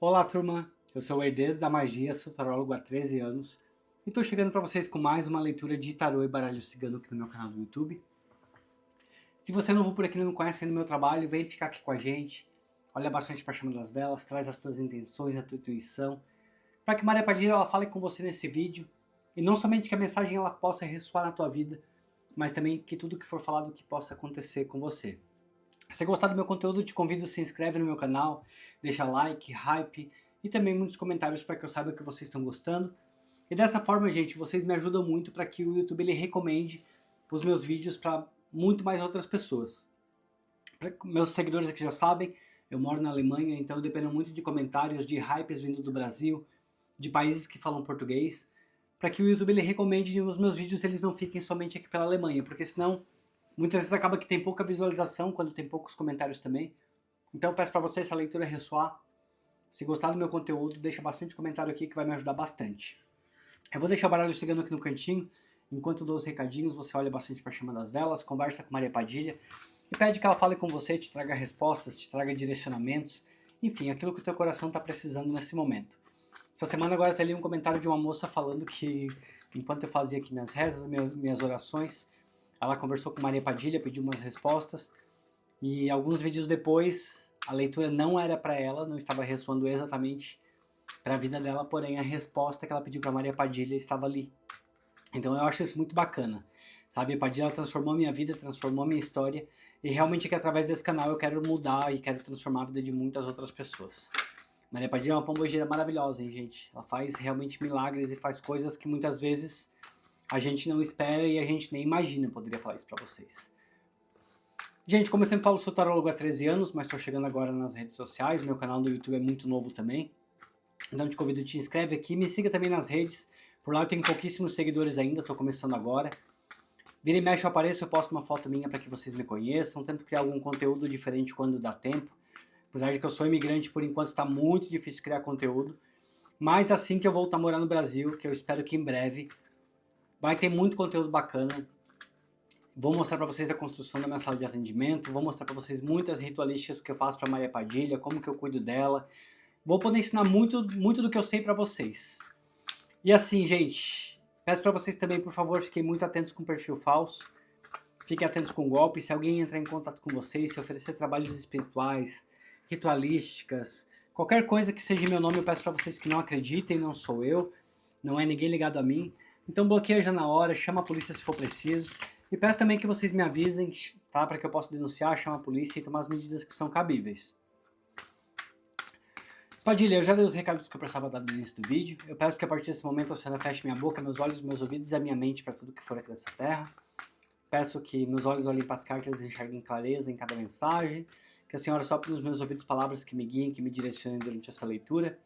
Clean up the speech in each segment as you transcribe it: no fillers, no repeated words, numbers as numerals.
Olá, turma! Eu sou o herdeiro da magia, sou tarólogo há 13 anos e estou chegando para vocês com mais uma leitura de tarô e baralho cigano aqui no meu canal do YouTube. Se você é novo por aqui e não conhece ainda o meu trabalho, vem ficar aqui com a gente, olha bastante para a chama das velas, traz as tuas intenções, a tua intuição, para que Maria Padilha ela fale com você nesse vídeo e não somente que a mensagem ela possa ressoar na tua vida, mas também que tudo que for falado que possa acontecer com você. Se você gostar do meu conteúdo, te convido a se inscreve no meu canal, deixa like, hype e também muitos comentários para que eu saiba que vocês estão gostando. E dessa forma, gente, vocês me ajudam muito para que o YouTube ele recomende os meus vídeos para muito mais outras pessoas. Meus seguidores aqui já sabem, eu moro na Alemanha, então eu dependo muito de comentários, de hypes vindo do Brasil, de países que falam português, para que o YouTube ele recomende os meus vídeos eles não fiquem somente aqui pela Alemanha, porque senão muitas vezes acaba que tem pouca visualização quando tem poucos comentários também. Então eu peço para você essa leitura ressoar. Se gostar do meu conteúdo, deixa bastante comentário aqui que vai me ajudar bastante. Eu vou deixar o baralho cigano aqui no cantinho. Enquanto eu dou os recadinhos, você olha bastante para a chama das velas, conversa com Maria Padilha e pede que ela fale com você, te traga respostas, te traga direcionamentos, enfim, aquilo que o teu coração está precisando nesse momento. Essa semana agora tem ali um comentário de uma moça falando que enquanto eu fazia aqui minhas rezas, minhas orações, ela conversou com Maria Padilha, pediu umas respostas e alguns vídeos depois a leitura não era para ela, não estava ressoando exatamente para a vida dela, porém a resposta que ela pediu para Maria Padilha estava ali. Então eu acho isso muito bacana, sabe? A Padilha transformou a minha vida, transformou a minha história e realmente que através desse canal eu quero mudar e quero transformar a vida de muitas outras pessoas. Maria Padilha é uma pombogira maravilhosa, hein, gente? Ela faz realmente milagres e faz coisas que muitas vezes a gente não espera e a gente nem imagina, eu poderia falar isso pra vocês. Gente, como eu sempre falo, sou tarólogo há 13 anos, mas estou chegando agora nas redes sociais, meu canal do YouTube é muito novo também. Então te convido, te inscreve aqui, me siga também nas redes, por lá eu tenho pouquíssimos seguidores ainda, estou começando agora. Vira e mexe eu apareço, eu posto uma foto minha para que vocês me conheçam, tento criar algum conteúdo diferente quando dá tempo. Apesar de que eu sou imigrante, por enquanto está muito difícil criar conteúdo. Mas assim que eu voltar a morar no Brasil, que eu espero que em breve, vai ter muito conteúdo bacana. Vou mostrar para vocês a construção da minha sala de atendimento, vou mostrar para vocês muitas ritualísticas que eu faço para Maria Padilha, como que eu cuido dela. Vou poder ensinar muito do que eu sei para vocês. E assim, gente, peço para vocês também, por favor, fiquem muito atentos com perfil falso. Fiquem atentos com golpe. Se alguém entrar em contato com vocês, se oferecer trabalhos espirituais, ritualísticas, qualquer coisa que seja meu nome, eu peço para vocês que não acreditem, não sou eu, não é ninguém ligado a mim. Então bloqueia já na hora, chama a polícia se for preciso. E peço também que vocês me avisem, tá? Para que eu possa denunciar, chamar a polícia e tomar as medidas que são cabíveis. Padilha, eu já dei os recados que eu precisava dar no início do vídeo. Eu peço que a partir desse momento a senhora feche minha boca, meus olhos, meus ouvidos e a minha mente para tudo que for aqui dessa terra. Peço que meus olhos olhem para as cartas e enxerguem clareza em cada mensagem. Que a senhora sopre nos meus ouvidos palavras que me guiem, que me direcionem durante essa leitura.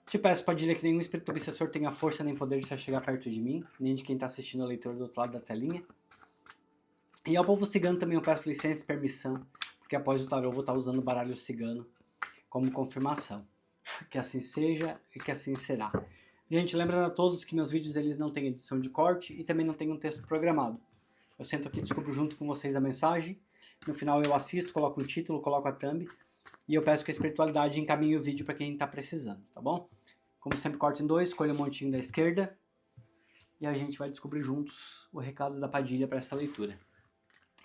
Te peço, Padilha, que nenhum espírito obsessor tenha força nem poder de se chegar perto de mim, nem de quem está assistindo a leitura do outro lado da telinha. E ao povo cigano também eu peço licença e permissão, porque após o tarô eu vou estar usando o baralho cigano como confirmação. Que assim seja e que assim será. Gente, lembrando a todos que meus vídeos eles não têm edição de corte e também não tem um texto programado. Eu sento aqui e descubro junto com vocês a mensagem. No final eu assisto, coloco o título, coloco a thumb. E eu peço que a espiritualidade encaminhe o vídeo para quem está precisando, tá bom? Como sempre, corte em dois, escolha o montinho da esquerda. E a gente vai descobrir juntos o recado da Padilha para essa leitura.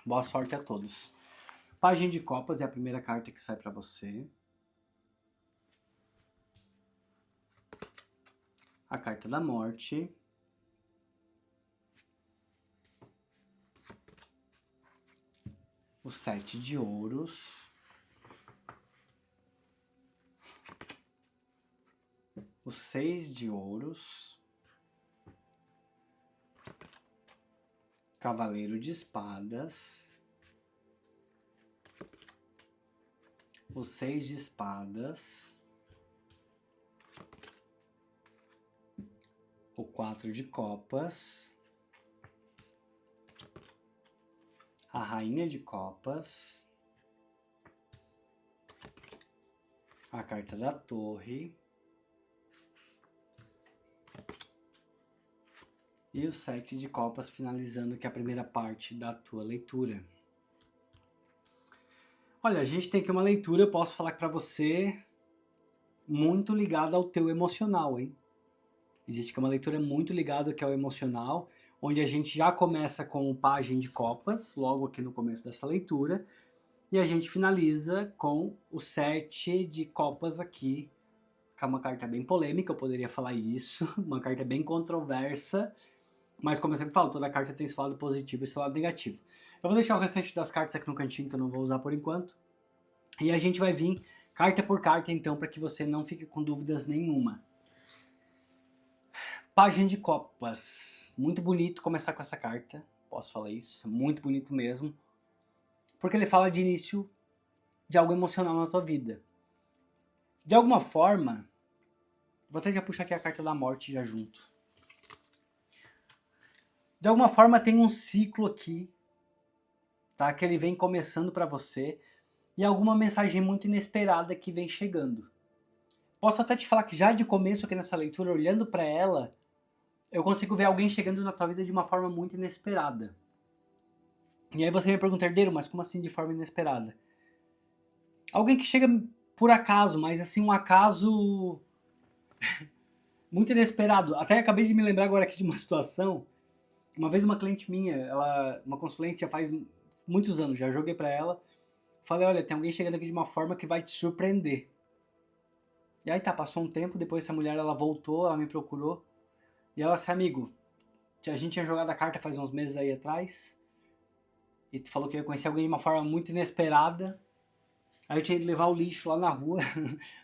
Boa sorte a todos. Página de Copas é a primeira carta que sai para você. A carta da Morte. O 7 de Ouros. O 6 de Ouros. Cavaleiro de Espadas. O 6 de Espadas. O 4 de Copas. A Rainha de Copas. A carta da Torre. E o 7 de Copas, finalizando aqui a primeira parte da tua leitura. Olha, a gente tem aqui uma leitura, eu posso falar para você muito ligada ao teu emocional, hein? Existe que é uma leitura muito ligada ao que é o emocional, onde a gente já começa com o Pajem de Copas, logo aqui no começo dessa leitura, e a gente finaliza com o 7 de Copas aqui, que é uma carta bem polêmica, eu poderia falar isso, uma carta bem controversa, mas como eu sempre falo, toda carta tem seu lado positivo e seu lado negativo. Eu vou deixar o restante das cartas aqui no cantinho, que eu não vou usar por enquanto, e a gente vai vir carta por carta, então, para que você não fique com dúvidas nenhuma. Pajem de Copas. Muito bonito começar com essa carta, posso falar isso, muito bonito mesmo, porque ele fala de início de algo emocional na tua vida. De alguma forma, vou até já puxar aqui a carta da morte já junto. De alguma forma tem um ciclo aqui, tá? Que ele vem começando para você e alguma mensagem muito inesperada que vem chegando. Posso até te falar que já de começo aqui nessa leitura, olhando para ela, eu consigo ver alguém chegando na tua vida de uma forma muito inesperada. E aí você me pergunta, herdeiro, mas como assim de forma inesperada? Alguém que chega por acaso, mas assim, um acaso muito inesperado. Até acabei de me lembrar agora aqui de uma situação. Uma vez uma cliente minha, uma consulente já faz muitos anos, já joguei pra ela. Falei, olha, tem alguém chegando aqui de uma forma que vai te surpreender. E aí tá, passou um tempo, depois essa mulher ela voltou, ela me procurou. E ela disse, amigo, a gente tinha jogado a carta faz uns meses aí atrás. E tu falou que ia conhecer alguém de uma forma muito inesperada. Aí eu tinha ido levar o lixo lá na rua,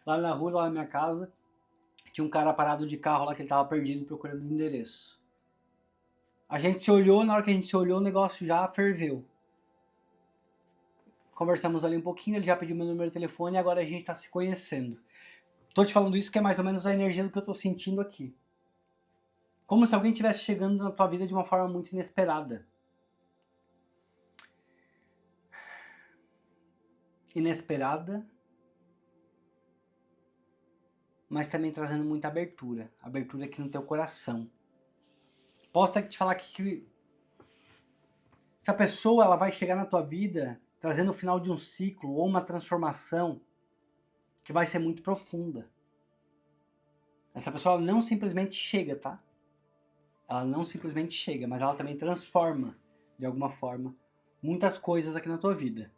lá na minha casa. Tinha um cara parado de carro lá que ele tava perdido procurando o endereço. A gente se olhou, na hora que a gente se olhou, o negócio já ferveu. Conversamos ali um pouquinho, ele já pediu meu número de telefone e agora a gente tá se conhecendo. Tô te falando isso que é mais ou menos a energia do que eu tô sentindo aqui. Como se alguém estivesse chegando na tua vida de uma forma muito inesperada. Inesperada, mas também trazendo muita abertura. Abertura aqui no teu coração. Posso até te falar que essa pessoa ela vai chegar na tua vida trazendo o final de um ciclo ou uma transformação que vai ser muito profunda. Essa pessoa ela não simplesmente chega, tá? Ela não simplesmente chega, mas ela também transforma, de alguma forma, muitas coisas aqui na tua vida.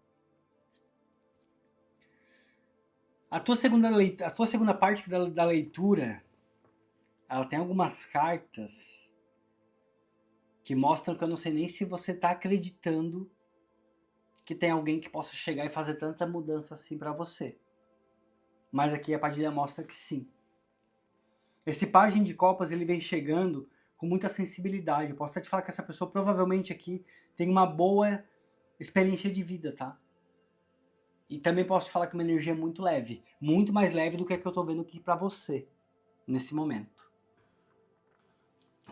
A tua segunda parte da leitura, ela tem algumas cartas que mostram que eu não sei nem se você está acreditando que tem alguém que possa chegar e fazer tanta mudança assim para você. Mas aqui a Padilha mostra que sim. Esse Pajem de Copas ele vem chegando com muita sensibilidade. Eu posso até te falar que essa pessoa provavelmente aqui tem uma boa experiência de vida, tá? E também posso te falar que uma energia muito leve. Muito mais leve do que a que eu tô vendo aqui pra você, nesse momento.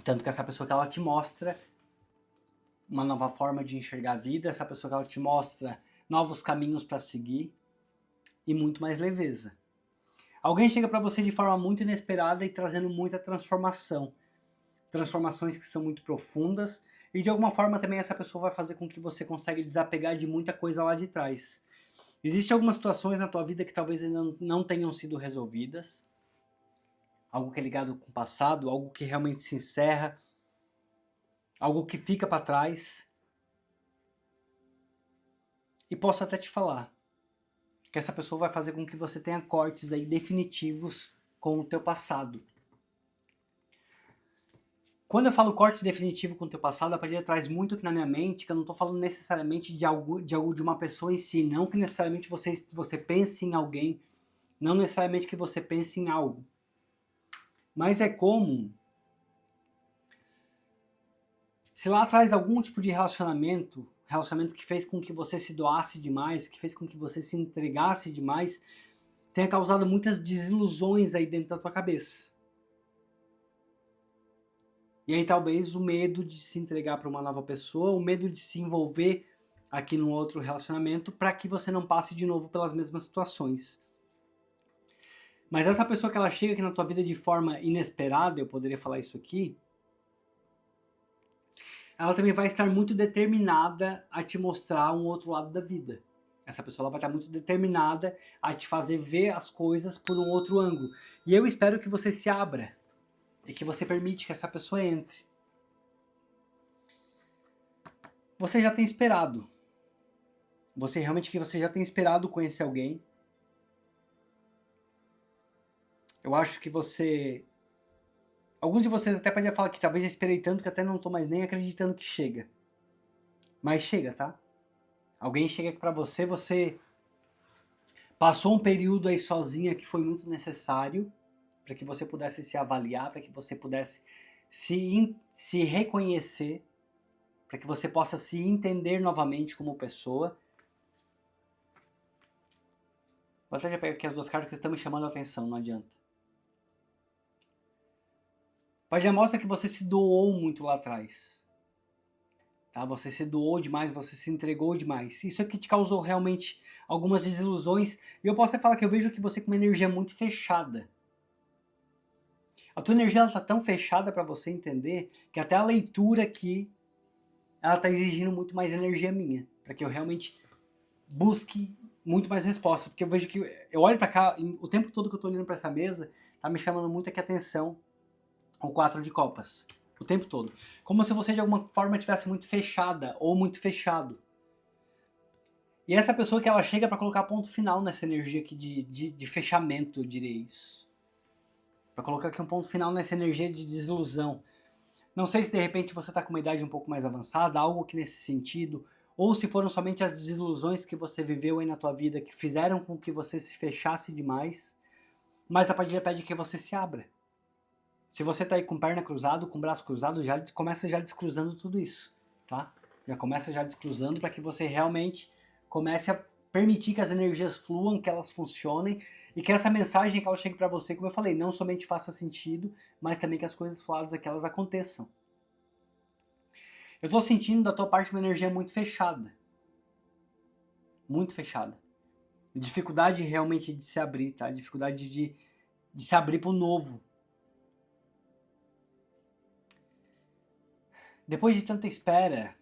Tanto que essa pessoa que ela te mostra uma nova forma de enxergar a vida, essa pessoa que ela te mostra novos caminhos para seguir e muito mais leveza. Alguém chega para você de forma muito inesperada e trazendo muita transformação. Transformações que são muito profundas e de alguma forma também essa pessoa vai fazer com que você consiga desapegar de muita coisa lá de trás. Existem algumas situações na tua vida que talvez ainda não tenham sido resolvidas. Algo que é ligado com o passado, algo que realmente se encerra, algo que fica para trás. E posso até te falar que essa pessoa vai fazer com que você tenha cortes aí definitivos com o teu passado. Quando eu falo corte definitivo com o teu passado, a Padilha traz muito aqui na minha mente que eu não estou falando necessariamente de uma pessoa em si, não que necessariamente você pense em alguém, não necessariamente que você pense em algo. Mas é como se lá atrás algum tipo de relacionamento que fez com que você se doasse demais, que fez com que você se entregasse demais, tenha causado muitas desilusões aí dentro da tua cabeça. E aí talvez o medo de se entregar para uma nova pessoa, o medo de se envolver aqui num outro relacionamento para que você não passe de novo pelas mesmas situações. Mas essa pessoa que ela chega aqui na tua vida de forma inesperada, eu poderia falar isso aqui, ela também vai estar muito determinada a te mostrar um outro lado da vida. Essa pessoa ela vai estar muito determinada a te fazer ver as coisas por um outro ângulo. E eu espero que você se abra e que você permite que essa pessoa entre. Você já tem esperado. Você já tem esperado conhecer alguém. Eu acho que você... Alguns de vocês até podem falar que talvez já esperei tanto que até não estou mais nem acreditando que chega. Mas chega, tá? Alguém chega aqui pra você, você passou um período aí sozinha que foi muito necessário para que você pudesse se avaliar, para que você pudesse se reconhecer, para que você possa se entender novamente como pessoa. Vou até já pegar aqui as duas cartas que estão me chamando a atenção, não adianta. Pai já mostra que você se doou muito lá atrás. Tá? Você se doou demais, você se entregou demais. Isso é que te causou realmente algumas desilusões. E eu posso até falar que eu vejo que você com uma energia muito fechada. A tua energia está tão fechada para você entender que até a leitura aqui ela está exigindo muito mais energia minha. Para que eu realmente busque muito mais respostas. Porque eu vejo que eu olho para cá, o tempo todo que eu estou olhando para essa mesa, tá me chamando muito aqui a atenção o 4 de copas. O tempo todo. Como se você de alguma forma estivesse muito fechada ou muito fechado. E essa pessoa que ela chega para colocar ponto final nessa energia aqui de fechamento, eu diria isso. Para colocar aqui um ponto final nessa energia de desilusão. Não sei se de repente você está com uma idade um pouco mais avançada, algo que nesse sentido, ou se foram somente as desilusões que você viveu aí na tua vida que fizeram com que você se fechasse demais, mas a partir pede que você se abra. Se você está aí com perna cruzada, com braço cruzado, já começa já descruzando tudo isso, tá? Já começa já descruzando para que você realmente comece a permitir que as energias fluam, que elas funcionem e que essa mensagem que ela chegue para você, como eu falei, não somente faça sentido, mas também que as coisas faladas aqui elas aconteçam. Eu estou sentindo da tua parte uma energia muito fechada. Muito fechada. Dificuldade realmente de se abrir, tá? Dificuldade de se abrir para o novo. Depois de tanta espera,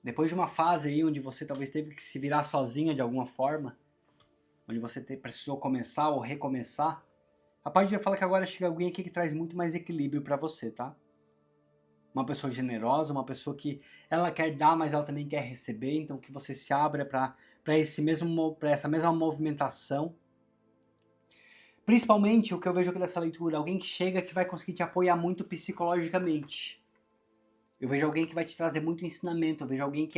depois de uma fase aí onde você talvez teve que se virar sozinha de alguma forma, onde você precisou começar ou recomeçar, a parte já fala que agora chega alguém aqui que traz muito mais equilíbrio para você, tá? Uma pessoa generosa, uma pessoa que ela quer dar, mas ela também quer receber, então que você se abra para essa mesma movimentação. Principalmente o que eu vejo aqui nessa leitura, alguém que chega que vai conseguir te apoiar muito psicologicamente. Eu vejo alguém que vai te trazer muito ensinamento, eu vejo alguém que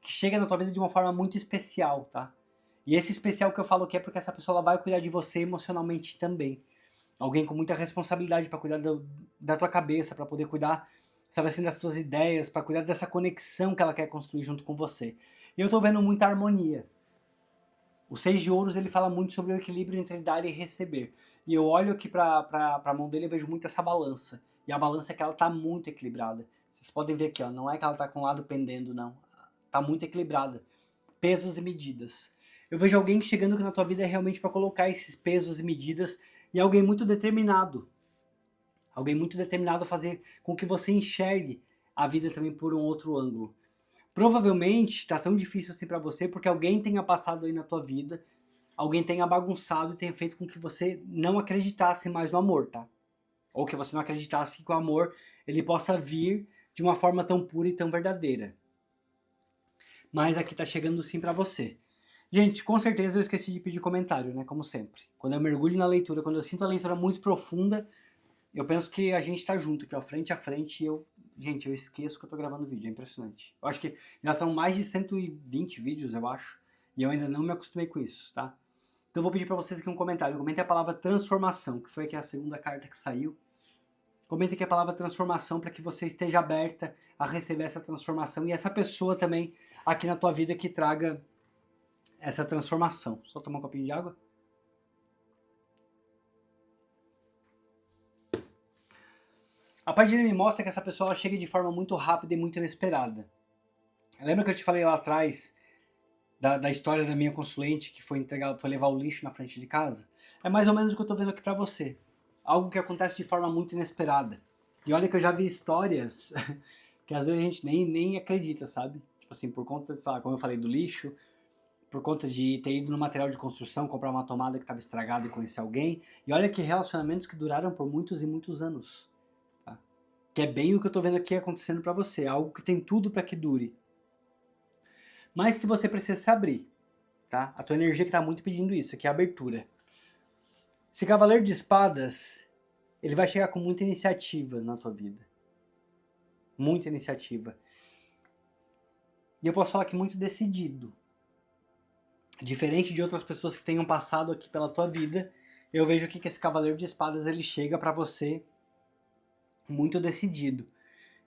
chega na tua vida de uma forma muito especial, tá? E esse especial que eu falo aqui é porque essa pessoa ela vai cuidar de você emocionalmente também. Alguém com muita responsabilidade para cuidar da tua cabeça, para poder cuidar, sabe assim, das tuas ideias, para cuidar dessa conexão que ela quer construir junto com você. E eu tô vendo muita harmonia. O 6 de ouros ele fala muito sobre o equilíbrio entre dar e receber. E eu olho aqui para a mão dele e vejo muito essa balança. E a balança é que ela tá muito equilibrada. Vocês podem ver aqui, ó, não é que ela tá com o lado pendendo, não. Tá muito equilibrada. Pesos e medidas. Eu vejo alguém chegando na tua vida realmente para colocar esses pesos e medidas e alguém muito determinado. Alguém muito determinado a fazer com que você enxergue a vida também por um outro ângulo. Provavelmente está tão difícil assim para você porque alguém tenha passado aí na tua vida, alguém tenha bagunçado e tenha feito com que você não acreditasse mais no amor, tá? Ou que você não acreditasse que o amor ele possa vir de uma forma tão pura e tão verdadeira. Mas aqui tá chegando sim para você. Gente, com certeza eu esqueci de pedir comentário, né? Como sempre. Quando eu mergulho na leitura, quando eu sinto a leitura muito profunda, eu penso que a gente tá junto aqui, ó, frente a frente, e gente, eu esqueço que eu tô gravando vídeo, é impressionante. Eu acho que já são mais de 120 vídeos, eu acho, e eu ainda não me acostumei com isso, tá? Então eu vou pedir pra vocês aqui um comentário. Comentem a palavra transformação, que foi aqui a segunda carta que saiu. Comentem aqui a palavra transformação para que você esteja aberta a receber essa transformação e essa pessoa também aqui na tua vida que traga essa transformação. Só tomar um copinho de água. A parte dele me mostra que essa pessoa ela chega de forma muito rápida e muito inesperada. Lembra que eu te falei lá atrás da história da minha consulente que foi levar o lixo na frente de casa? É mais ou menos o que eu tô vendo aqui pra você. Algo que acontece de forma muito inesperada. E olha que eu já vi histórias que às vezes a gente nem acredita, sabe? Tipo assim, por conta, sabe, como eu falei, do lixo, por conta de ter ido no material de construção, comprar uma tomada que estava estragada e conhecer alguém. E olha que relacionamentos que duraram por muitos e muitos anos. Tá? Que é bem o que eu tô vendo aqui acontecendo para você. Algo que tem tudo para que dure. Mas que você precisa se abrir. Tá? A tua energia que tá muito pedindo isso, que é a abertura. Esse Cavaleiro de Espadas, ele vai chegar com muita iniciativa na tua vida. Muita iniciativa. E eu posso falar que muito decidido. Diferente de outras pessoas que tenham passado aqui pela tua vida, eu vejo aqui que esse Cavaleiro de Espadas, ele chega pra você muito decidido.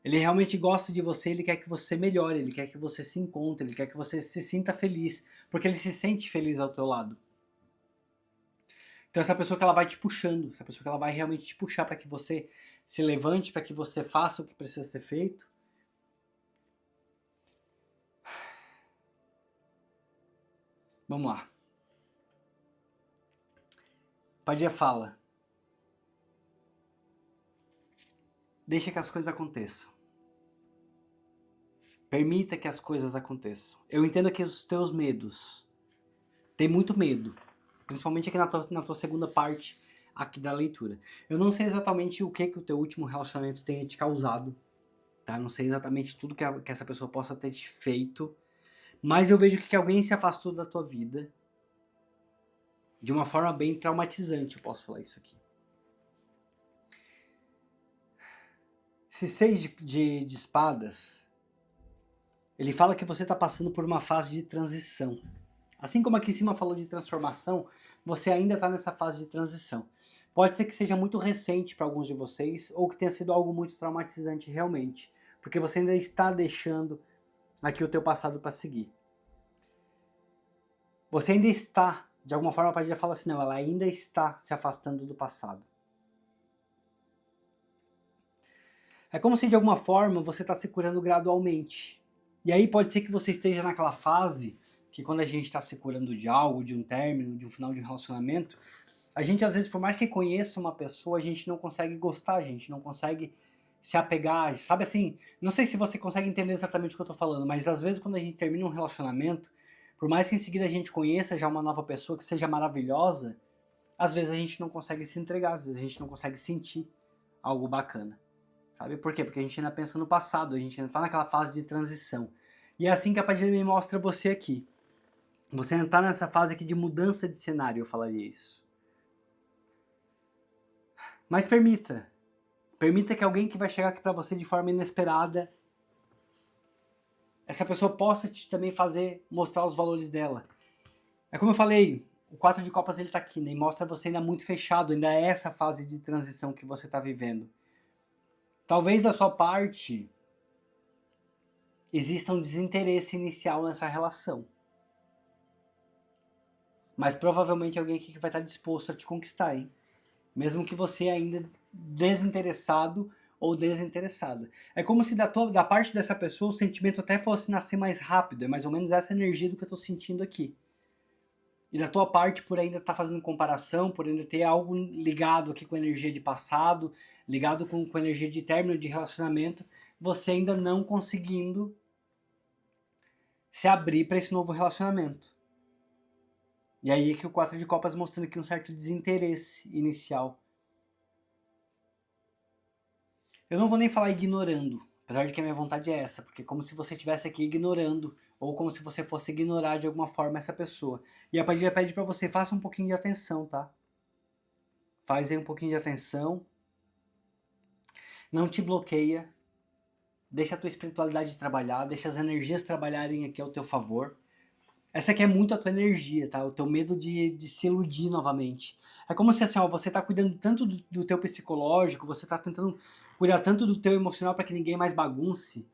Ele realmente gosta de você, ele quer que você melhore, ele quer que você se encontre, ele quer que você se sinta feliz, porque ele se sente feliz ao teu lado. Então essa pessoa que ela vai te puxando, essa pessoa que ela vai realmente te puxar para que você se levante, para que você faça o que precisa ser feito. Vamos lá. Padilha fala: deixa que as coisas aconteçam. Permita que as coisas aconteçam. Eu entendo aqui os teus medos. Tem muito medo. Principalmente aqui na tua segunda parte aqui da leitura. Eu não sei exatamente o que o teu último relacionamento tenha te causado. Tá? Não sei exatamente tudo que essa pessoa possa ter te feito. Mas eu vejo que alguém se afastou da tua vida de uma forma bem traumatizante, eu posso falar isso aqui. Esse 6 de espadas, ele fala que você está passando por uma fase de transição. Assim como aqui em cima falou de transformação, você ainda está nessa fase de transição. Pode ser que seja muito recente para alguns de vocês, ou que tenha sido algo muito traumatizante realmente, porque você ainda está deixando aqui o teu passado para seguir. Você ainda está, de alguma forma a Padilha fala assim, não, ela ainda está se afastando do passado. É como se de alguma forma você está se curando gradualmente. E aí pode ser que você esteja naquela fase que quando a gente está se curando de algo, de um término, de um final de um relacionamento, a gente às vezes, por mais que conheça uma pessoa, a gente não consegue gostar, a gente não consegue se apegar, sabe assim, não sei se você consegue entender exatamente o que eu tô falando, mas às vezes quando a gente termina um relacionamento, por mais que em seguida a gente conheça já uma nova pessoa que seja maravilhosa, às vezes a gente não consegue se entregar, às vezes a gente não consegue sentir algo bacana. Sabe por quê? Porque a gente ainda pensa no passado, a gente ainda tá naquela fase de transição. E é assim que a Padilha me mostra você aqui. Você ainda tá nessa fase aqui de mudança de cenário, eu falaria isso. Mas permita que alguém que vai chegar aqui pra você de forma inesperada, essa pessoa possa te também fazer mostrar os valores dela. É como eu falei, o 4 de copas ele tá aqui, né? E mostra você ainda muito fechado, ainda é essa fase de transição que você tá vivendo. Talvez da sua parte exista um desinteresse inicial nessa relação. Mas provavelmente alguém aqui que vai estar disposto a te conquistar, hein? Mesmo que você ainda desinteressado ou desinteressada. É como se da parte dessa pessoa o sentimento até fosse nascer mais rápido. É mais ou menos essa energia do que eu estou sentindo aqui. E da tua parte, por ainda estar fazendo comparação, por ainda ter algo ligado aqui com a energia de passado, ligado com a energia de término de relacionamento, você ainda não conseguindo se abrir para esse novo relacionamento. E aí é que o 4 de copas mostrando aqui um certo desinteresse inicial. Eu não vou nem falar ignorando, apesar de que a minha vontade é essa, porque é como se você estivesse aqui ignorando, ou como se você fosse ignorar de alguma forma essa pessoa. E a Padilha pede para você, faça um pouquinho de atenção, tá? Faz aí um pouquinho de atenção. Não te bloqueia. Deixa a tua espiritualidade trabalhar, deixa as energias trabalharem aqui ao teu favor. Essa aqui é muito a tua energia, tá? O teu medo de se iludir novamente. É como se assim, ó, você tá cuidando tanto do teu psicológico, você tá tentando cuidar tanto do teu emocional para que ninguém mais bagunce.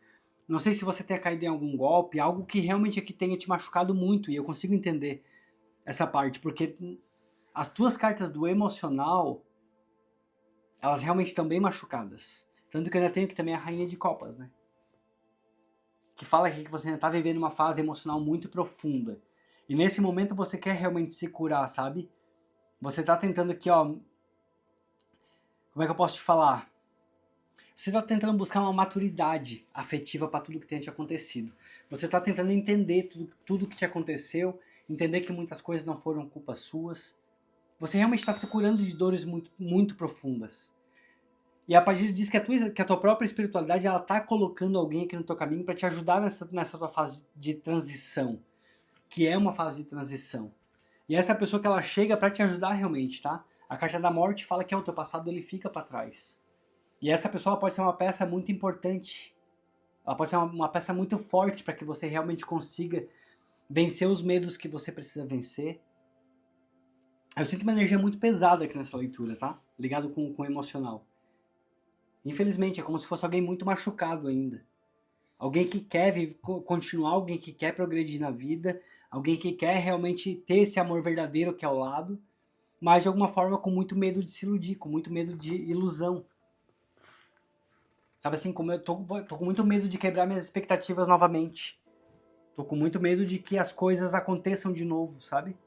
Não sei se você tenha caído em algum golpe, algo que realmente aqui tenha te machucado muito, e eu consigo entender essa parte, porque as tuas cartas do emocional, elas realmente estão bem machucadas. Tanto que eu ainda tenho aqui também a Rainha de Copas, né? Que fala aqui que você ainda tá vivendo uma fase emocional muito profunda. E nesse momento você quer realmente se curar, sabe? Você tá tentando aqui, ó... Como é que eu posso te falar? Você tá tentando buscar uma maturidade afetiva para tudo que tenha te acontecido. Você tá tentando entender tudo que te aconteceu entender que muitas coisas não foram culpas suas. Você realmente está se curando de dores muito, muito profundas. E a partir disso que a tua própria espiritualidade ela tá colocando alguém aqui no teu caminho para te ajudar nessa tua fase de transição, que é uma fase de transição. E essa pessoa que ela chega para te ajudar realmente, tá? A carta da morte fala que o teu passado ele fica para trás. E essa pessoa pode ser uma peça muito importante. Ela pode ser uma peça muito forte para que você realmente consiga vencer os medos que você precisa vencer. Eu sinto uma energia muito pesada aqui nessa leitura, tá? Ligado com o emocional. Infelizmente, é como se fosse alguém muito machucado ainda. Alguém que quer continuar, alguém que quer progredir na vida, alguém que quer realmente ter esse amor verdadeiro que é ao lado, mas de alguma forma com muito medo de se iludir, com muito medo de ilusão. Sabe assim, como eu tô com muito medo de quebrar minhas expectativas novamente. Tô com muito medo de que as coisas aconteçam de novo, sabe?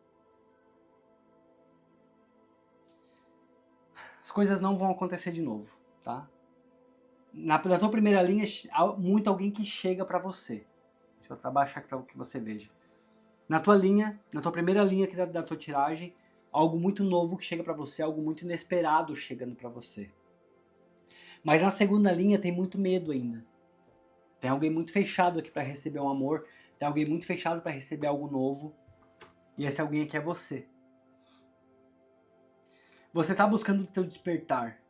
As coisas não vão acontecer de novo, tá? Na tua primeira linha, muito alguém que chega pra você. Deixa eu abaixar aqui pra que você veja. Na tua primeira linha aqui da tua tiragem, algo muito novo que chega pra você, algo muito inesperado chegando pra você. Mas na segunda linha tem muito medo ainda. Tem alguém muito fechado aqui pra receber um amor, tem alguém muito fechado pra receber algo novo. E esse alguém aqui é você. Você tá buscando o teu despertar.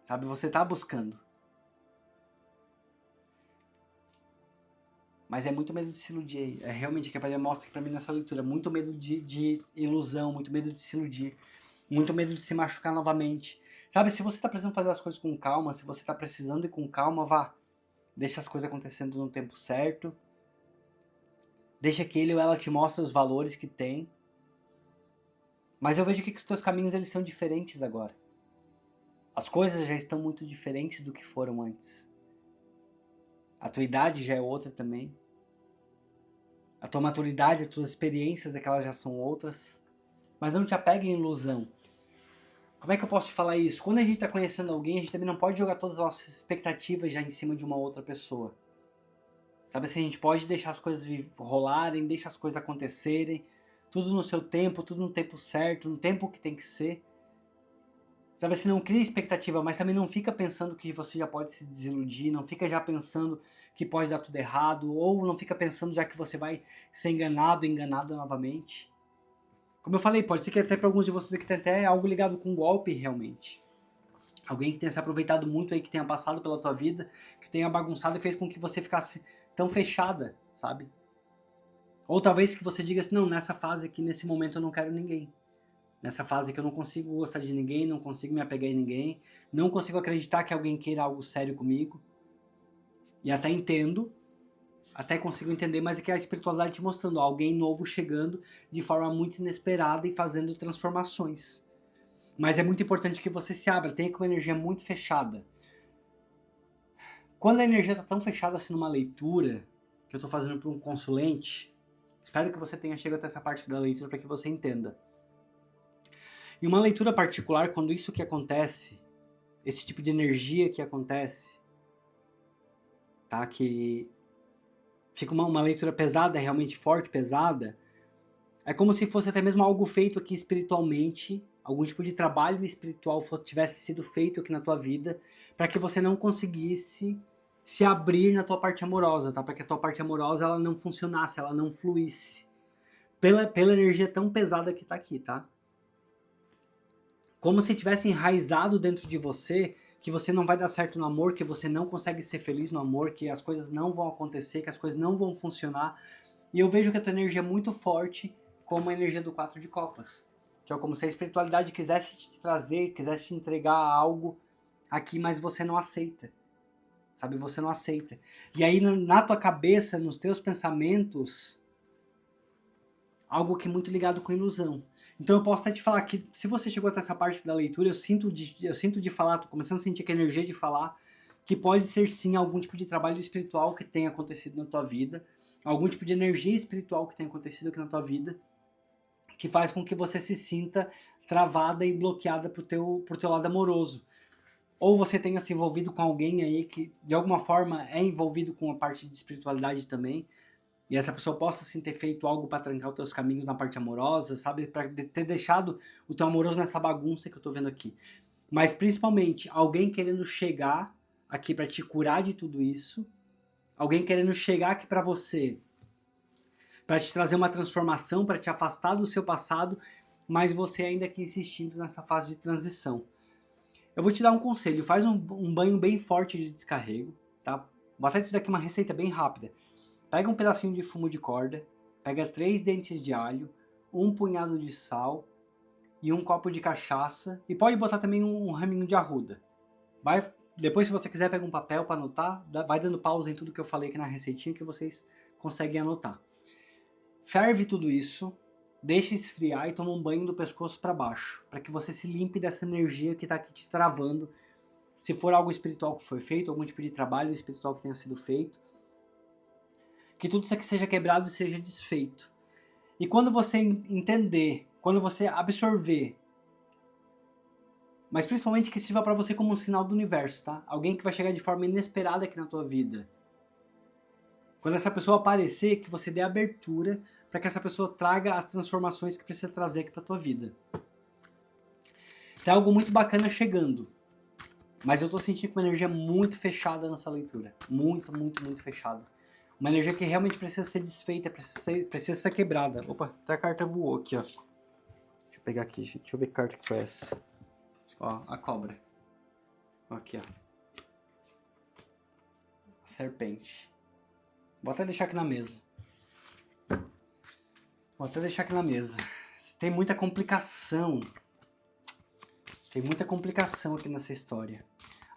Sabe? Você tá buscando. Mas é muito medo de se iludir. É realmente o que a Maria mostra aqui pra mim nessa leitura. Muito medo de ilusão, muito medo de se iludir. Muito medo de se machucar novamente. Sabe, se você tá precisando fazer as coisas com calma, se você tá precisando ir com calma, vá. Deixa as coisas acontecendo no tempo certo. Deixa que ele ou ela te mostre os valores que tem. Mas eu vejo que os teus caminhos eles são diferentes agora. As coisas já estão muito diferentes do que foram antes. A tua idade já é outra também. A tua maturidade, as tuas experiências é que elas já são outras. Mas não te apegue em ilusão. Como é que eu posso te falar isso? Quando a gente está conhecendo alguém, a gente também não pode jogar todas as nossas expectativas já em cima de uma outra pessoa. Sabe assim, a gente pode deixar as coisas rolarem, deixa as coisas acontecerem, tudo no seu tempo, tudo no tempo certo, no tempo que tem que ser. Sabe assim, não cria expectativa, mas também não fica pensando que você já pode se desiludir, não fica já pensando que pode dar tudo errado, ou não fica pensando já que você vai ser enganado, enganada novamente. Como eu falei, pode ser que até para alguns de vocês aqui tem até algo ligado com golpe realmente. Alguém que tenha se aproveitado muito aí, que tenha passado pela tua vida, que tenha bagunçado e fez com que você ficasse tão fechada, sabe? Ou talvez que você diga assim, não, nessa fase aqui, nesse momento eu não quero ninguém. Nessa fase que eu não consigo gostar de ninguém, não consigo me apegar em ninguém, não consigo acreditar que alguém queira algo sério comigo. E até entendo, até consigo entender, mas é que a espiritualidade te mostrando alguém novo chegando de forma muito inesperada e fazendo transformações. Mas é muito importante que você se abra, tenha com uma energia muito fechada. Quando a energia está tão fechada assim numa leitura, que eu estou fazendo para um consulente, espero que você tenha chegado até essa parte da leitura para que você entenda. Em uma leitura particular, quando isso que acontece, esse tipo de energia que acontece, tá? Que fica uma leitura pesada, realmente forte, pesada, é como se fosse até mesmo algo feito aqui espiritualmente, algum tipo de trabalho espiritual tivesse sido feito aqui na tua vida, para que você não conseguisse se abrir na tua parte amorosa, tá? Para que a tua parte amorosa ela não funcionasse, ela não fluísse. Pela energia tão pesada que tá aqui, tá? Como se tivesse enraizado dentro de você que você não vai dar certo no amor, que você não consegue ser feliz no amor, que as coisas não vão acontecer, que as coisas não vão funcionar. E eu vejo que a tua energia é muito forte, como a energia do 4 de copas. Que é como se a espiritualidade quisesse te trazer, quisesse te entregar algo aqui, mas você não aceita. Sabe, você não aceita. E aí na tua cabeça, nos teus pensamentos, algo que é muito ligado com ilusão. Então eu posso até te falar que se você chegou até essa parte da leitura, eu sinto de falar, tô começando a sentir que a energia de falar, que pode ser sim algum tipo de trabalho espiritual que tenha acontecido na tua vida, algum tipo de energia espiritual que tenha acontecido aqui na tua vida, que faz com que você se sinta travada e bloqueada pro teu lado amoroso. Ou você tenha se envolvido com alguém aí que de alguma forma é envolvido com a parte de espiritualidade também, e essa pessoa possa sim ter feito algo para trancar os teus caminhos na parte amorosa, sabe? Para ter deixado o teu amoroso nessa bagunça que eu tô vendo aqui. Mas principalmente, alguém querendo chegar aqui para te curar de tudo isso, alguém querendo chegar aqui para você, para te trazer uma transformação, para te afastar do seu passado, mas você ainda aqui insistindo nessa fase de transição. Eu vou te dar um conselho, faz um banho bem forte de descarrego, tá? Vou até te dar aqui uma receita bem rápida. Pega um pedacinho de fumo de corda, pega 3 dentes de alho, um punhado de sal e um copo de cachaça, e pode botar também um raminho de arruda. Depois, se você quiser, pega um papel para anotar, vai dando pausa em tudo que eu falei aqui na receitinha que vocês conseguem anotar. Ferve tudo isso, deixa esfriar e toma um banho do pescoço para baixo, para que você se limpe dessa energia que está aqui te travando. Se for algo espiritual que foi feito, algum tipo de trabalho espiritual que tenha sido feito, que tudo isso aqui seja quebrado e seja desfeito. E quando você entender, quando você absorver, mas principalmente que sirva para você como um sinal do universo, tá? Alguém que vai chegar de forma inesperada aqui na tua vida. Quando essa pessoa aparecer, que você dê abertura para que essa pessoa traga as transformações que precisa trazer aqui para tua vida. Tem algo muito bacana chegando, mas eu tô sentindo uma energia muito fechada nessa leitura. Muito, muito, muito fechada. Uma energia que realmente precisa ser desfeita, precisa ser quebrada. Opa, até a carta voou aqui, ó. Deixa eu pegar aqui, deixa eu ver que carta que foi essa. Ó, a cobra. Aqui, ó. A serpente. Vou até deixar aqui na mesa. Tem muita complicação. Tem muita complicação aqui nessa história.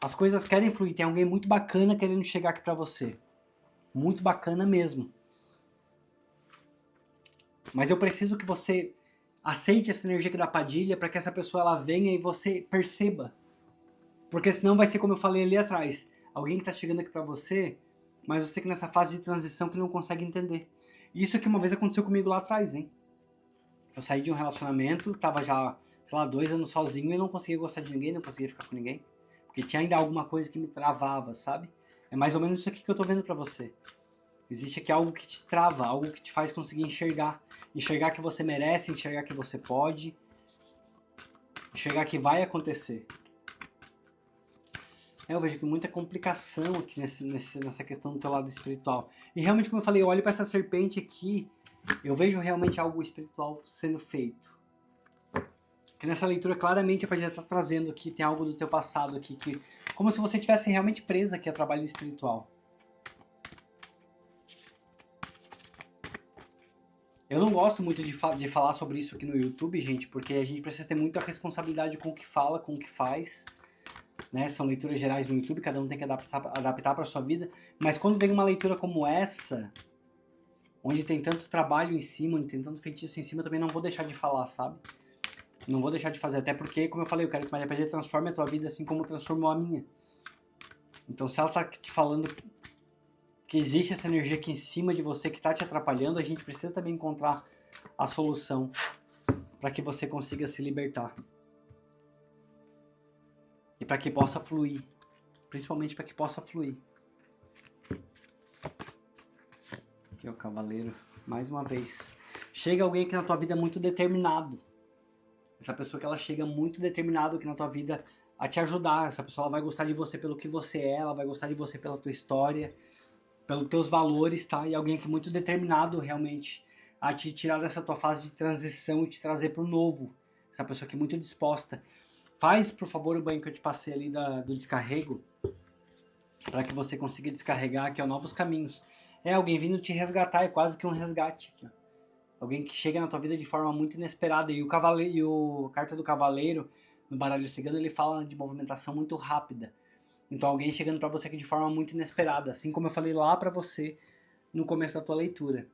As coisas querem fluir. Tem alguém muito bacana querendo chegar aqui pra você. Muito bacana mesmo. Mas eu preciso que você aceite essa energia aqui da Padilha para que essa pessoa ela venha e você perceba. Porque senão vai ser como eu falei ali atrás. Alguém que tá chegando aqui pra você, mas você que nessa fase de transição que não consegue entender. Isso aqui uma vez aconteceu comigo lá atrás, hein? Eu saí de um relacionamento, tava já, sei lá, 2 anos sozinho e não conseguia gostar de ninguém, não conseguia ficar com ninguém. Porque tinha ainda alguma coisa que me travava, sabe? É mais ou menos isso aqui que eu tô vendo pra você. Existe aqui algo que te trava, algo que te faz conseguir enxergar. Enxergar que você merece, enxergar que você pode. Enxergar que vai acontecer. Eu vejo que muita complicação aqui nessa questão do teu lado espiritual. E realmente, como eu falei, eu olho pra essa serpente aqui, eu vejo realmente algo espiritual sendo feito. Que nessa leitura, claramente, a Padilha está trazendo aqui, tem algo do teu passado aqui, que como se você estivesse realmente presa aqui a trabalho espiritual. Eu não gosto muito de falar sobre isso aqui no YouTube, gente, porque a gente precisa ter muita responsabilidade com o que fala, com o que faz. Né? São leituras gerais no YouTube, cada um tem que adaptar para sua vida. Mas quando vem uma leitura como essa, onde tem tanto trabalho em cima, onde tem tanto feitiço em cima, eu também não vou deixar de falar, sabe? Não vou deixar de fazer, até porque, como eu falei, eu quero que Maria Padilha transforme a tua vida assim como transformou a minha. Então, se ela tá te falando que existe essa energia aqui em cima de você que tá te atrapalhando, a gente precisa também encontrar a solução para que você consiga se libertar. E para que possa fluir. Principalmente para que possa fluir. Aqui é o cavaleiro. Mais uma vez. Chega alguém aqui na tua vida muito determinado. Essa pessoa que ela chega muito determinado aqui na tua vida a te ajudar. Essa pessoa ela vai gostar de você pelo que você é. Ela vai gostar de você pela tua história. Pelos teus valores, tá? E alguém que é muito determinado realmente a te tirar dessa tua fase de transição e te trazer pro novo. Essa pessoa que é muito disposta. Faz, por favor, o banho que eu te passei ali do descarrego, para que você consiga descarregar aqui, ó, novos caminhos. É alguém vindo te resgatar, é quase que um resgate aqui, ó. Alguém que chega na tua vida de forma muito inesperada. E a carta do cavaleiro no baralho cigano, ele fala de movimentação muito rápida. Então alguém chegando para você aqui de forma muito inesperada, assim como eu falei lá para você no começo da tua leitura.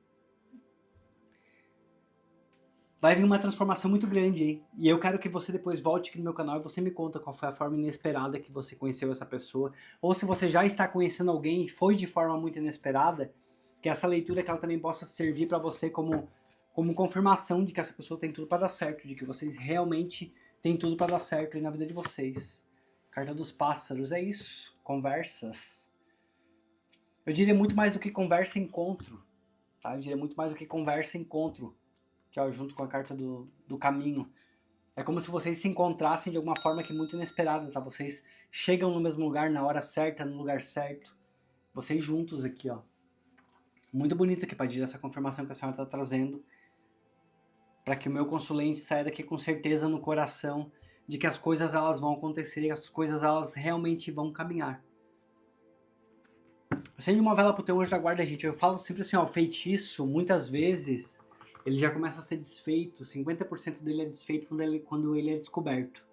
Vai vir uma transformação muito grande, hein? E eu quero que você depois volte aqui no meu canal e você me conta qual foi a forma inesperada que você conheceu essa pessoa. Ou se você já está conhecendo alguém e foi de forma muito inesperada, que essa leitura que ela também possa servir para você como confirmação de que essa pessoa tem tudo para dar certo, de que vocês realmente têm tudo para dar certo aí na vida de vocês. Carta dos pássaros, é isso. Conversas. Eu diria muito mais do que conversa, encontro. tá? Eu diria muito mais do que conversa, encontro, que é junto com a carta do caminho. É como se vocês se encontrassem de alguma forma que muito inesperada, tá? Vocês chegam no mesmo lugar, na hora certa, no lugar certo. Vocês juntos aqui, ó. Muito bonito aqui, Padilha, essa confirmação que a senhora está trazendo. Para que o meu consulente saia daqui com certeza no coração de que as coisas elas vão acontecer, as coisas elas realmente vão caminhar. Acende uma vela pro teu anjo da guarda, gente. Eu falo sempre assim, ó, o feitiço, muitas vezes, ele já começa a ser desfeito. 50% dele é desfeito quando ele é descoberto.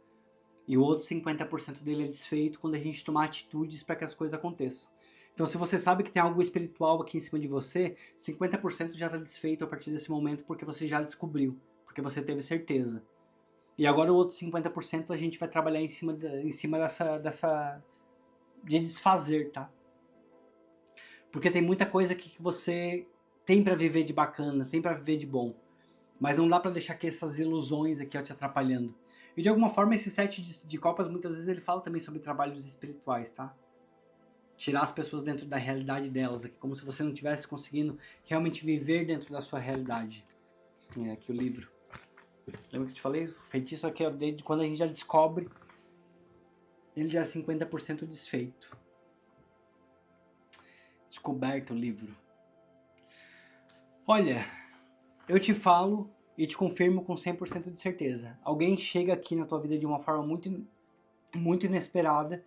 E o outro 50% dele é desfeito quando a gente tomar atitudes para que as coisas aconteçam. Então, se você sabe que tem algo espiritual aqui em cima de você, 50% já está desfeito a partir desse momento porque você já descobriu, porque você teve certeza. E agora o outro 50% a gente vai trabalhar em cima dessa de desfazer, tá? Porque tem muita coisa aqui que você tem para viver de bacana, tem para viver de bom. Mas não dá para deixar que essas ilusões aqui ó, te atrapalhando. E de alguma forma esse 7 de copas muitas vezes ele fala também sobre trabalhos espirituais, tá? Tirar as pessoas dentro da realidade delas aqui, como se você não estivesse conseguindo realmente viver dentro da sua realidade. É aqui o livro. Lembra que eu te falei? O feitiço aqui, ó, desde quando a gente já descobre, ele já é 50% desfeito. Descoberto o livro. Olha, eu te falo e te confirmo com 100% de certeza. Alguém chega aqui na tua vida de uma forma muito inesperada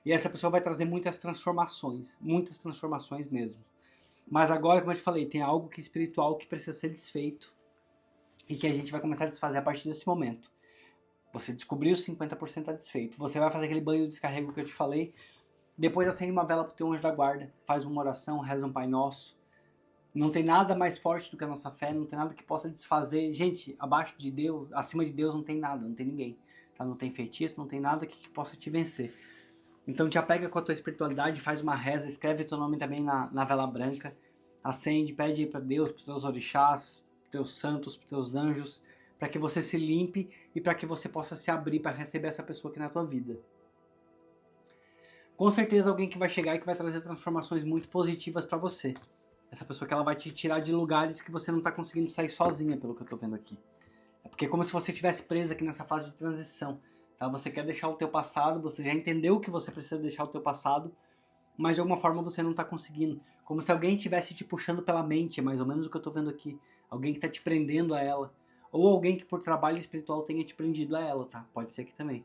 e essa pessoa vai trazer muitas transformações mesmo. Mas agora, como eu te falei, tem algo que é espiritual que precisa ser desfeito e que a gente vai começar a desfazer a partir desse momento. Você descobriu 50% está desfeito. Você vai fazer aquele banho de descarrego que eu te falei. Depois acende uma vela pro teu anjo da guarda. Faz uma oração, reza um Pai Nosso. Não tem nada mais forte do que a nossa fé. Não tem nada que possa desfazer. Gente, abaixo de Deus, acima de Deus não tem nada. Não tem ninguém. Tá? Não tem feitiço, não tem nada que possa te vencer. Então te apega com a tua espiritualidade. Faz uma reza. Escreve teu nome também na vela branca. Acende, pede aí para Deus, para os teus orixás, para os teus santos, para os teus anjos, para que você se limpe e para que você possa se abrir para receber essa pessoa aqui na tua vida. Com certeza alguém que vai chegar e que vai trazer transformações muito positivas para você. Essa pessoa que ela vai te tirar de lugares que você não está conseguindo sair sozinha, pelo que eu estou vendo aqui. É porque é como se você estivesse presa aqui nessa fase de transição. Tá? Você quer deixar o teu passado, você já entendeu que você precisa deixar o teu passado, mas de alguma forma você não está conseguindo. Como se alguém estivesse te puxando pela mente, é mais ou menos o que eu estou vendo aqui. Alguém que está te prendendo a ela. Ou alguém que por trabalho espiritual tenha te prendido a ela, tá? Pode ser aqui também.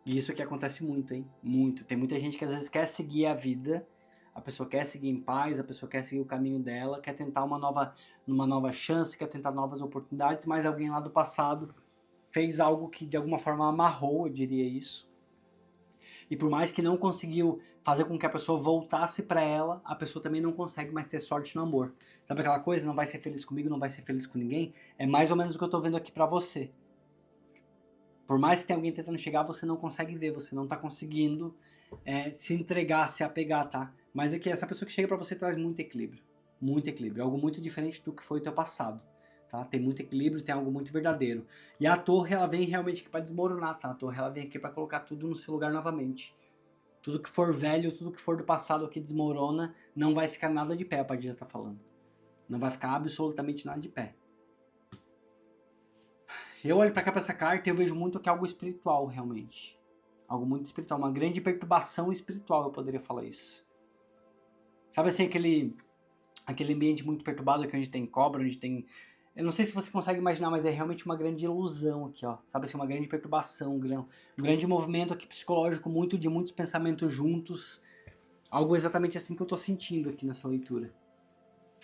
E isso aqui acontece muito, hein? Muito. Tem muita gente que às vezes quer seguir a vida, a pessoa quer seguir em paz, a pessoa quer seguir o caminho dela, quer tentar uma nova chance, quer tentar novas oportunidades, mas alguém lá do passado fez algo que de alguma forma amarrou, eu diria isso. E por mais que não conseguiu fazer com que a pessoa voltasse para ela, a pessoa também não consegue mais ter sorte no amor. Sabe aquela coisa, não vai ser feliz comigo, não vai ser feliz com ninguém? É mais ou menos o que eu tô vendo aqui para você. Por mais que tenha alguém tentando chegar, você não consegue ver, você não tá conseguindo se entregar, se apegar, tá? Mas é que essa pessoa que chega para você traz muito equilíbrio, algo muito diferente do que foi o teu passado. Tá? Tem muito equilíbrio, tem algo muito verdadeiro. E a torre, ela vem realmente aqui para desmoronar, tá? A torre, ela vem aqui para colocar tudo no seu lugar novamente. Tudo que for velho, tudo que for do passado aqui desmorona, não vai ficar nada de pé, a Padilha tá falando. Não vai ficar absolutamente nada de pé. Eu olho para cá para essa carta e eu vejo muito que é algo espiritual, realmente. Algo muito espiritual, uma grande perturbação espiritual, eu poderia falar isso. Sabe assim, aquele ambiente muito perturbado que onde tem cobra, onde tem... Eu não sei se você consegue imaginar, mas é realmente uma grande ilusão aqui, ó. Sabe assim, uma grande perturbação, um grande movimento aqui psicológico, de muitos pensamentos juntos. Algo exatamente assim que eu tô sentindo aqui nessa leitura.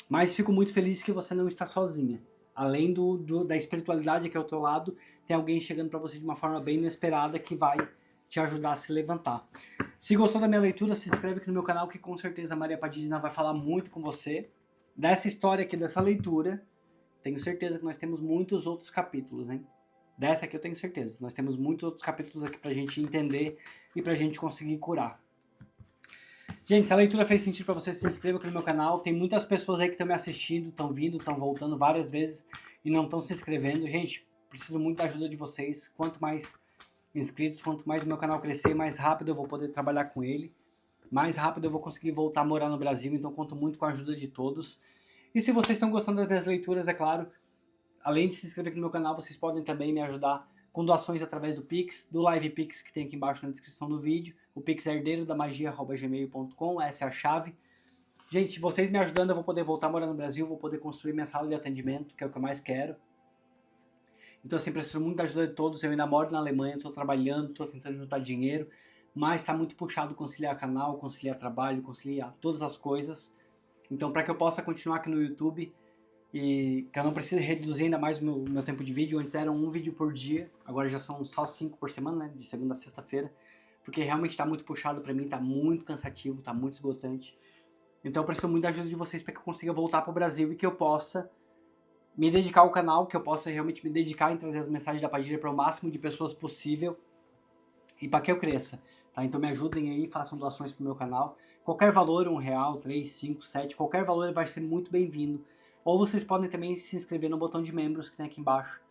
Mas fico muito feliz que você não está sozinha. Além da espiritualidade aqui ao teu lado, tem alguém chegando para você de uma forma bem inesperada que vai te ajudar a se levantar. Se gostou da minha leitura, se inscreve aqui no meu canal que com certeza a Maria Padilha vai falar muito com você. Dessa história aqui, dessa leitura... Tenho certeza que nós temos muitos outros capítulos, hein? Dessa aqui eu tenho certeza. Nós temos muitos outros capítulos aqui pra gente entender e pra gente conseguir curar. Gente, se a leitura fez sentido pra você, se inscreva aqui no meu canal. Tem muitas pessoas aí que estão me assistindo, estão vindo, estão voltando várias vezes e não estão se inscrevendo. Gente, preciso muito da ajuda de vocês. Quanto mais inscritos, quanto mais o meu canal crescer, mais rápido eu vou poder trabalhar com ele. Mais rápido eu vou conseguir voltar a morar no Brasil, então conto muito com a ajuda de todos. E se vocês estão gostando das minhas leituras, é claro, além de se inscrever aqui no meu canal, vocês podem também me ajudar com doações através do Pix, do Live Pix que tem aqui embaixo na descrição do vídeo. O Pix é herdeirodamagia@gmail.com, essa é a chave. Gente, vocês me ajudando, eu vou poder voltar a morar no Brasil, vou poder construir minha sala de atendimento, que é o que eu mais quero. Então, assim, preciso muito da ajuda de todos. Eu ainda moro na Alemanha, estou trabalhando, estou tentando juntar dinheiro, mas está muito puxado conciliar canal, conciliar trabalho, conciliar todas as coisas. Então, para que eu possa continuar aqui no YouTube e que eu não precise reduzir ainda mais o meu tempo de vídeo, antes era um vídeo por dia, agora já são só 5 por semana, né, de segunda a sexta-feira, porque realmente está muito puxado para mim, está muito cansativo, está muito esgotante. Então, eu preciso muito da ajuda de vocês para que eu consiga voltar para o Brasil e que eu possa me dedicar ao canal, que eu possa realmente me dedicar em trazer as mensagens da Padilha para o máximo de pessoas possível e para que eu cresça. Tá? Então me ajudem aí, façam doações para o meu canal. Qualquer valor, R$1, 3, 5, 7, qualquer valor vai ser muito bem-vindo. Ou vocês podem também se inscrever no botão de membros que tem aqui embaixo,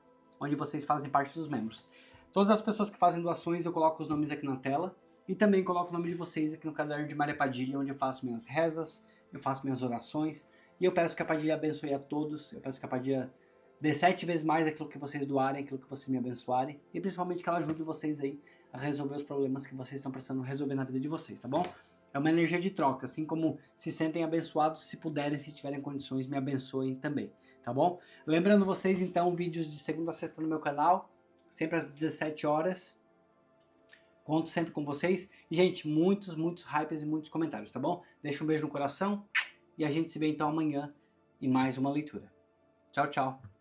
onde vocês fazem parte dos membros. Todas as pessoas que fazem doações, eu coloco os nomes aqui na tela e também coloco o nome de vocês aqui no caderno de Maria Padilha, onde eu faço minhas rezas, eu faço minhas orações. E eu peço que a Padilha abençoe a todos, eu peço que a Padilha dê 7 vezes mais aquilo que vocês doarem, aquilo que vocês me abençoarem, e principalmente que ela ajude vocês aí a resolver os problemas que vocês estão precisando resolver na vida de vocês, tá bom? É uma energia de troca, assim como se sentem abençoados, se puderem, se tiverem condições, me abençoem também, tá bom? Lembrando vocês, então, vídeos de segunda a sexta no meu canal, sempre às 17 horas, conto sempre com vocês, e gente, muitos hypes e muitos comentários, tá bom? Deixa um beijo no coração, e a gente se vê então amanhã em mais uma leitura. Tchau, tchau!